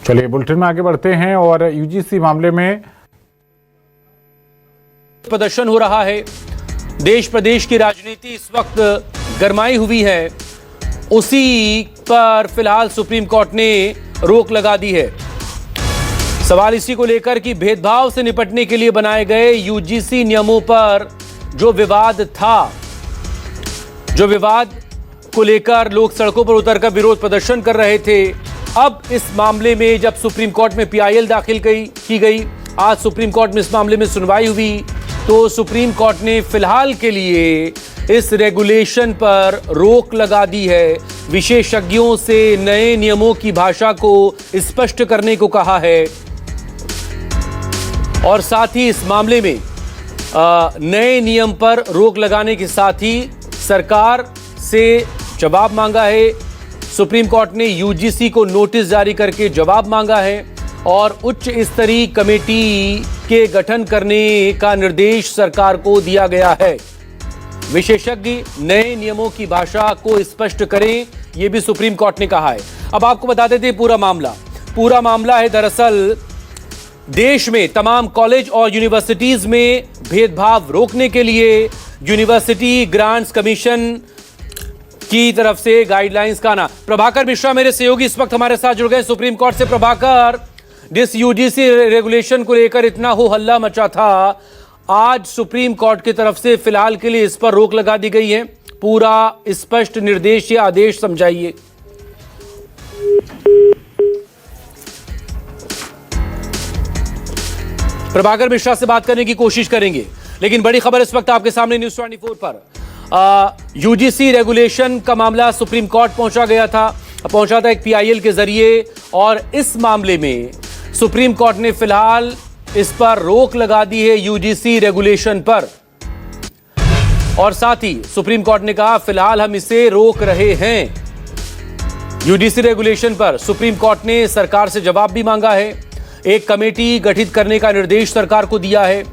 चलिए बुलेटिन में आगे बढ़ते हैं और यूजीसी मामले में प्रदर्शन हो रहा है। देश प्रदेश की राजनीति इस वक्त गरमाई हुई है, उसी पर फिलहाल सुप्रीम कोर्ट ने रोक लगा दी है। सवाल इसी को लेकर कि भेदभाव से निपटने के लिए बनाए गए यूजीसी नियमों पर जो विवाद था, जो विवाद को लेकर लोग सड़कों पर उतरकर विरोध प्रदर्शन कर रहे थे, अब इस मामले में जब सुप्रीम कोर्ट में पीआईएल दाखिल की गई, आज सुप्रीम कोर्ट में इस मामले में सुनवाई हुई, तो सुप्रीम कोर्ट ने फिलहाल के लिए इस रेगुलेशन पर रोक लगा दी है। विशेषज्ञों से नए नियमों की भाषा को स्पष्ट करने को कहा है और साथ ही इस मामले में नए नियम पर रोक लगाने के साथ ही सरकार से जवाब मांगा है। सुप्रीम कोर्ट ने यूजीसी को नोटिस जारी करके जवाब मांगा है और उच्च स्तरीय कमेटी के गठन करने का निर्देश सरकार को दिया गया है। विशेषज्ञ नए नियमों की भाषा को स्पष्ट करें, यह भी सुप्रीम कोर्ट ने कहा है। अब आपको बता देते हैं पूरा मामला है दरअसल देश में तमाम कॉलेज और यूनिवर्सिटीज में भेदभाव रोकने के लिए यूनिवर्सिटी ग्रांट्स कमीशन की तरफ से गाइडलाइंस का आना। प्रभाकर मिश्रा मेरे सहयोगी इस वक्त हमारे साथ जुड़ गए सुप्रीम कोर्ट से। प्रभाकर, जिस यूजीसी रेगुलेशन को लेकर इतना हो हल्ला मचा था, आज सुप्रीम कोर्ट की तरफ से फिलहाल के लिए इस पर रोक लगा दी गई है। पूरा स्पष्ट निर्देश या आदेश समझाइए। प्रभाकर मिश्रा से बात करने की कोशिश करेंगे, लेकिन बड़ी खबर इस वक्त आपके सामने न्यूज़ 24 पर। यूजीसी रेगुलेशन का मामला सुप्रीम कोर्ट पहुंचा था एक पीआईएल के जरिए, और इस मामले में सुप्रीम कोर्ट ने फिलहाल इस पर रोक लगा दी है यूजीसी रेगुलेशन पर। और साथ ही सुप्रीम कोर्ट ने कहा फिलहाल हम इसे रोक रहे हैं। यूजीसी रेगुलेशन पर सुप्रीम कोर्ट ने सरकार से जवाब भी मांगा है, एक कमेटी गठित करने का निर्देश सरकार को दिया है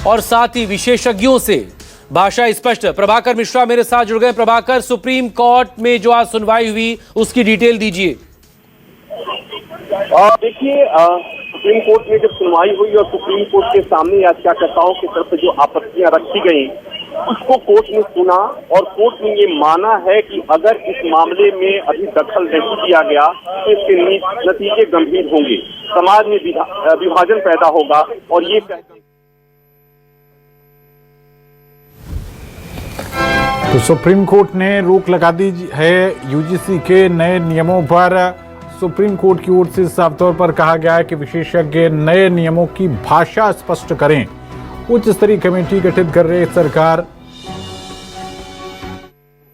और साथ ही विशेषज्ञों से भाषा स्पष्ट। प्रभाकर मिश्रा मेरे साथ जुड़ गए। प्रभाकर, सुप्रीम कोर्ट में जो आज सुनवाई हुई उसकी डिटेल दीजिए। देखिए, सुप्रीम कोर्ट में जब सुनवाई हुई और सुप्रीम कोर्ट के सामने याचिकाकर्ताओं की तरफ से जो आपत्तियां रखी गई उसको कोर्ट ने सुना और कोर्ट ने ये माना है कि अगर इस मामले में अभी दखल नहीं दिया गया तो इसके नतीजे गंभीर होंगे, समाज में विभाजन पैदा होगा। और ये तो सुप्रीम कोर्ट ने रोक लगा दी है यूजीसी के नए नियमों पर। सुप्रीम कोर्ट की ओर से साफ तौर पर कहा गया है कि विशेषज्ञ नए नियमों की भाषा स्पष्ट करें। उच्च स्तरीय कमेटी गठित कर रही सरकार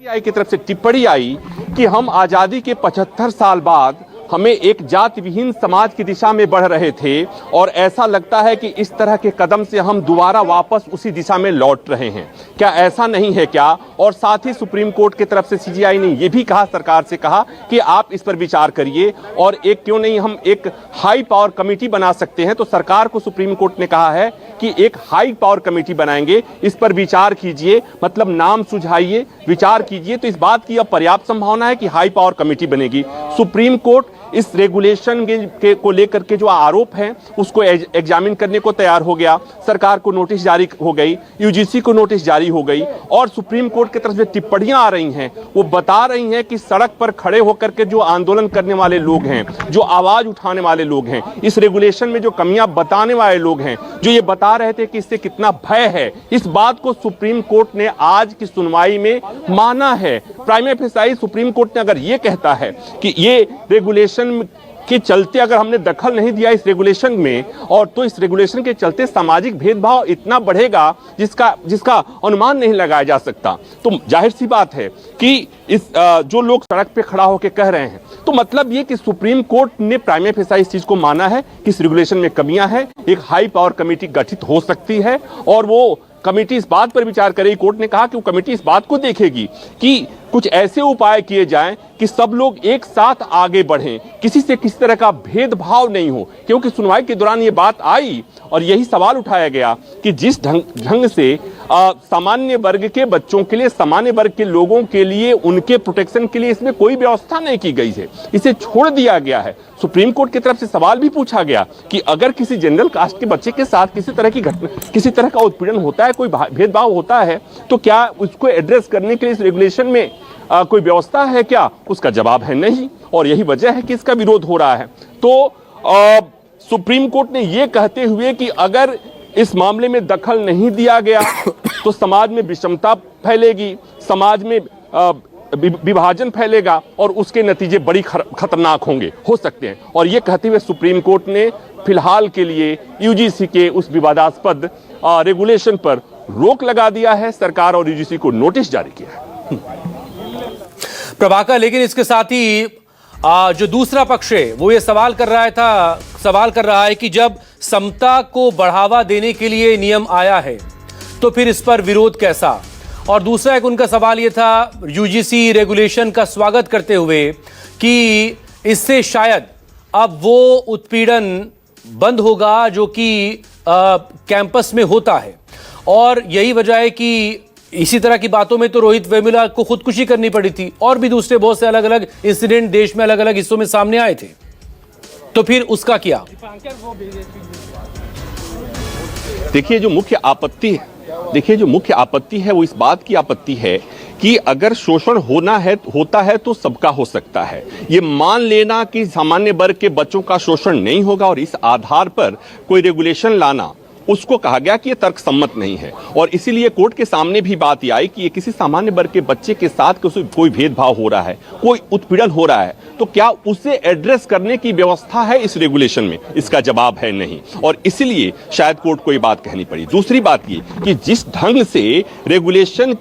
की तरफ से टिप्पणी आई कि हम आजादी के 75 साल बाद हमें एक जाति विहीन समाज की दिशा में बढ़ रहे थे और ऐसा लगता है कि इस तरह के कदम से हम दोबारा वापस उसी दिशा में लौट रहे हैं। क्या ऐसा नहीं है क्या? और साथ ही सुप्रीम कोर्ट की तरफ से सीजीआई ने यह भी कहा, सरकार से कहा कि आप इस पर विचार करिए और एक क्यों नहीं हम एक हाई पावर कमेटी बना सकते हैं। तो सरकार को सुप्रीम कोर्ट ने कहा है कि एक हाई पावर कमेटी बनाएंगे, इस पर विचार कीजिए, मतलब नाम सुझाइए, विचार कीजिए। तो इस बात की अब पर्याप्त संभावना है कि हाई पावर कमेटी बनेगी। सुप्रीम कोर्ट इस रेगुलेशन को लेकर के जो आरोप हैं उसको एग्जामिन करने को तैयार हो गया। सरकार को नोटिस जारी हो गई, यूजीसी को नोटिस जारी हो गई और सुप्रीम कोर्ट की तरफ से टिप्पणियां आ रही हैं वो बता रही हैं कि सड़क पर खड़े होकर के जो आंदोलन करने वाले लोग हैं, जो आवाज उठाने वाले लोग हैं, इस रेगुलेशन में जो कमियां बताने वाले लोग हैं, जो ये बता रहे थे कि इससे कितना भय है, इस बात को सुप्रीम कोर्ट ने आज की सुनवाई में माना है। प्राइमा फेसाई सुप्रीम कोर्ट ने अगर ये कहता है कि ये रेगुलेशन के चलते अगर हमने दखल नहीं दिया इस रेगुलेशन में, और तो इस रेगुलेशन के चलते सामाजिक भेदभाव इतना बढ़ेगा जिसका अनुमान नहीं लगाया जा सकता, तो जाहिर सी बात है कि इस जो लोग सड़क पे खड़ा होकर कह रहे हैं, तो मतलब ये कि सुप्रीम कोर्ट ने प्राइमा फेसाई इस चीज को माना है कि इस रेगुलेशन में कमियां हैं, एक हाई पावर कमेटी गठित हो सकती है और वो कमेटी इस बात पर विचार करेगी। कोर्ट ने कहा कि वो कमेटी इस बात को देखेगी कि कुछ ऐसे उपाय किए जाएं कि सब लोग एक साथ आगे बढ़ें, किसी से किसी तरह का भेदभाव नहीं हो। क्योंकि सुनवाई के दौरान ये बात आई और यही सवाल उठाया गया कि जिस ढंग से सामान्य वर्ग के बच्चों के लिए, सामान्य वर्ग के लोगों के लिए, उनके प्रोटेक्शन के लिए इसमें कोई व्यवस्था नहीं की गई है, इसे छोड़ दिया गया है। सुप्रीम कोर्ट की तरफ से सवाल भी पूछा गया कि अगर किसी जनरल कास्ट के बच्चे के साथ किसी तरह की घटना, किसी तरह का उत्पीड़न होता है, कोई भेदभाव होता है, तो क्या उसको एड्रेस करने के लिए इस रेगुलेशन में कोई व्यवस्था है क्या? उसका जवाब है नहीं, और यही वजह है कि इसका विरोध हो रहा है। तो सुप्रीम कोर्ट ने यह कहते हुए कि अगर इस मामले में दखल नहीं दिया गया तो समाज में विषमता फैलेगी, समाज में विभाजन फैलेगा और उसके नतीजे बड़ी खतरनाक हो सकते हैं। और ये कहते हुए सुप्रीम कोर्ट ने फिलहाल के लिए यूजीसी के उस विवादास्पद रेगुलेशन पर रोक लगा दिया है। सरकार और यूजीसी को नोटिस जारी किया है। प्रभाकर, लेकिन इसके साथ ही जो दूसरा पक्ष है वो ये सवाल कर रहा है कि जब समता को बढ़ावा देने के लिए नियम आया है तो फिर इस पर विरोध कैसा? और दूसरा एक उनका सवाल ये था यूजीसी रेगुलेशन का स्वागत करते हुए कि इससे शायद अब वो उत्पीड़न बंद होगा जो कि कैंपस में होता है, और यही वजह है कि इसी तरह की बातों में तो रोहित वेमुला को खुदकुशी करनी पड़ी थी, और भी दूसरे बहुत से अलग अलग इंसिडेंट देश में अलग अलग हिस्सों में सामने आए थे। तो फिर उसका क्या? देखिए जो मुख्य आपत्ति है वो इस बात की आपत्ति है कि अगर शोषण होता है तो सबका हो सकता है। ये मान लेना कि सामान्य वर्ग के बच्चों का शोषण नहीं होगा और इस आधार पर कोई रेगुलेशन लाना, उसको कहा गया कि यह तर्कसम्मत नहीं है। और इसीलिए कोर्ट के सामने भी बात आई कि ये किसी सामान्य वर्ग के बच्चे के साथ कोई भेदभाव हो रहा है, कोई उत्पीड़न हो रहा है, तो क्या उसे एड्रेस करने की व्यवस्था है इस रेगुलेशन में? इसका जवाब है नहीं, और इसीलिए शायद कोर्ट को ये बात कहनी पड़ी। दूसरी बात ये कि जिस ढंग से रेगुलेशन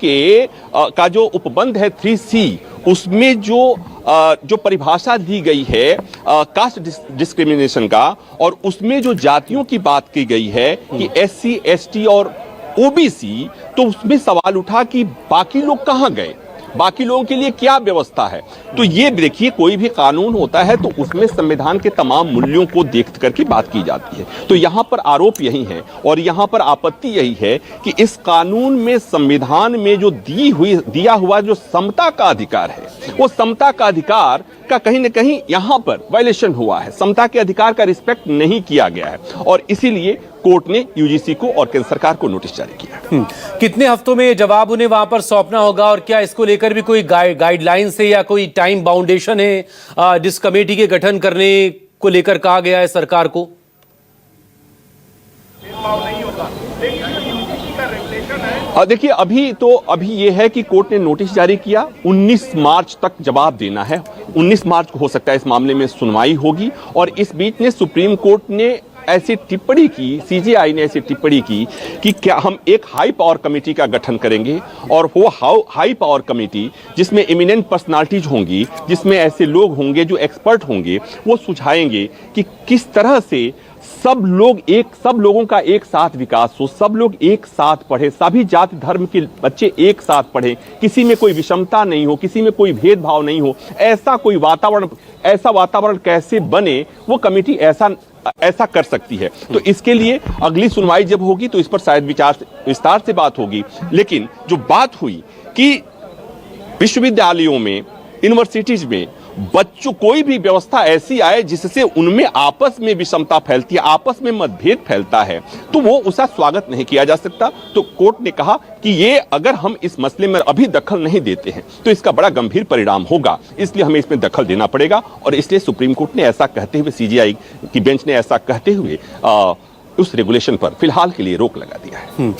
का जो उपबंध है 3C, उसमें जो परिभाषा दी गई है कास्ट डिस्क्रिमिनेशन का, और उसमें जो जातियों की बात की गई है कि SC, ST और OBC, तो उसमें सवाल उठा कि बाकी लोग कहां गए, बाकी लोगों के लिए क्या व्यवस्था है? तो ये देखिए, कोई भी कानून होता है तो उसमें संविधान के तमाम मूल्यों को देख करके बात की जाती है। तो यहाँ पर आरोप यही है और यहाँ पर आपत्ति यही है कि इस कानून में, संविधान में जो दिया हुआ जो समता का अधिकार है, वो समता का अधिकार का कहीं न कहीं यहाँ पर वायलेशन हुआ है। समता के अधिकार का रिस्पेक्ट नहीं किया गया है, और इसीलिए कोर्ट ने यूजीसी को और केंद्र सरकार को नोटिस जारी किया। कितने हफ्तों में जवाब उन्हें वहां पर सौंपना होगा, और क्या इसको लेकर भी कोई गाइडलाइंस है या कोई टाइम बाउंडेशन है जिस कमेटी के गठन करने को लेकर कहा गया है सरकार को? देखिए अभी ये है कि कोर्ट ने नोटिस जारी किया, 19 मार्च तक जवाब देना है। 19 मार्च को हो सकता है इस मामले में सुनवाई होगी, और इस बीच में सुप्रीम कोर्ट ने ऐसी टिप्पणी की, CJI ने ऐसी टिप्पणी की कि क्या हम एक हाई पावर कमेटी का गठन करेंगे, और वो हाई पावर कमेटी जिसमें एमिनेंट पर्सनालिटीज होंगी, जिसमें ऐसे लोग होंगे जो एक्सपर्ट होंगे, वो सुझाएंगे कि किस तरह से सब लोगों का एक साथ विकास हो, सब लोग एक साथ पढ़े, सभी जाति धर्म के बच्चे एक साथ पढ़े, किसी में कोई विषमता नहीं हो, किसी में कोई भेदभाव नहीं हो, ऐसा वातावरण कैसे बने, वो कमेटी ऐसा कर सकती है। तो इसके लिए अगली सुनवाई जब होगी तो इस पर शायद विस्तार से बात होगी। लेकिन जो बात हुई कि विश्वविद्यालयों में, यूनिवर्सिटीज में बच्चों कोई भी व्यवस्था ऐसी आए जिससे उनमें आपस में विषमता फैलती है, आपस में मतभेद फैलता है, तो वो उसका स्वागत नहीं किया जा सकता। तो कोर्ट ने कहा कि ये अगर हम इस मसले में अभी दखल नहीं देते हैं तो इसका बड़ा गंभीर परिणाम होगा, इसलिए हमें इसमें दखल देना पड़ेगा। और इसलिए सुप्रीम कोर्ट ने ऐसा कहते हुए, CJI की बेंच ने ऐसा कहते हुए उस रेगुलेशन पर फिलहाल के लिए रोक लगा दिया है।